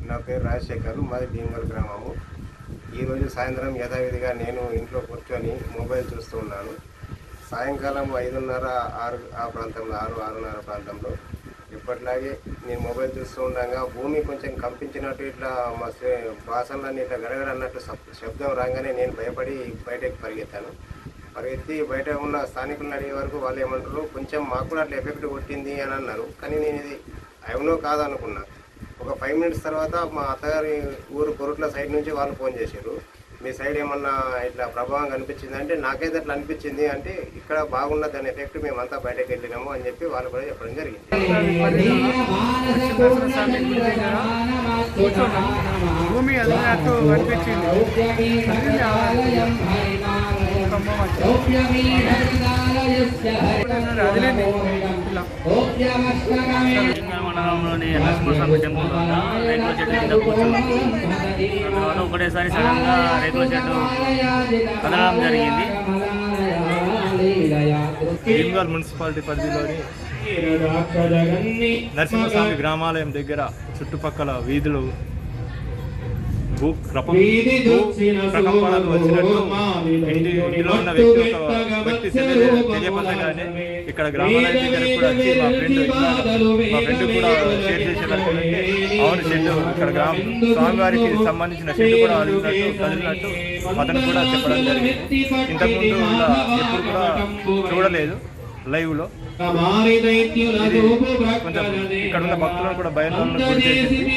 నా పేరు రాజశేఖర్, మాది భీమవరం గ్రామము. ఈరోజు సాయంత్రం యథావిధిగా నేను ఇంట్లో కూర్చొని మొబైల్ చూస్తూ ఉన్నాను. సాయంకాలం 5:30, 6 ఆ ప్రాంతంలో 6:30 ప్రాంతంలో ఇప్పట్లాగే నేను మొబైల్ చూస్తూ ఉండగా భూమి కొంచెం కంపించినట్టు ఇట్లా మా వాసనలన్నీ ఇట్లా గడగడ అన్నట్టు శబ్దం రాగానే నేను భయపడి బయటకు పరిగెత్తి బయట ఉన్న స్థానికులను అడిగే వరకు వాళ్ళు ఏమంటారు, కొంచెం మాకు కూడా అట్లా ఎఫెక్ట్ కొట్టింది అని అన్నారు. కానీ నేను ఇది అవునో కాదనుకున్నా. ఒక 5 మినిట్స్ తర్వాత మా అత్తగారి ఊరు కొరుట్ల సైడ్ నుంచి వాళ్ళు ఫోన్ చేశారు, మీ సైడ్ ఏమన్నా ఇట్లా ప్రభావం కనిపించింది అంటే, నాకైతే అట్లా అనిపించింది అంటే ఇక్కడ బాగున్న దాని ఎఫెక్ట్ మేమంతా బయటకు వెళ్ళినాము అని చెప్పి వాళ్ళు కూడా చెప్పడం జరిగింది. భూమి అదినట్టు అనిపించింది. మండలంలోని లక్ష్మీస్వామి టెంపుల్ రేకుల చెట్టు కింద కూర్చున్నాం. తర్వాత ఒకటేసారి సడన్గా రేకుల చెట్టు కదలడం జరిగింది. భీమవరం మున్సిపాలిటీ పరిధిలోని నరసింహస్వామి గ్రామాలయం దగ్గర చుట్టుపక్కల వీధులు ప్రకంపనలు వచ్చినట్టు ఇంటిలో ఉన్న వ్యక్తి తెలియపడగానే ఇక్కడ గ్రామాలయం దగ్గర కూడా వచ్చి మా ఫ్రెండ్ కూడా షేర్ చేసేటట్టు, అవును షెడ్ ఇక్కడ స్వామివారికి సంబంధించిన షెడ్ కూడా కదిలినట్టు అతను కూడా చెప్పడం జరిగింది. ఇంతకుముందు ఇలా ఎప్పుడు కూడా చూడలేదు లైవ్లో. కొంచెం ఇక్కడ ఉన్న భక్తులను కూడా భయంతో గురి చేసింది.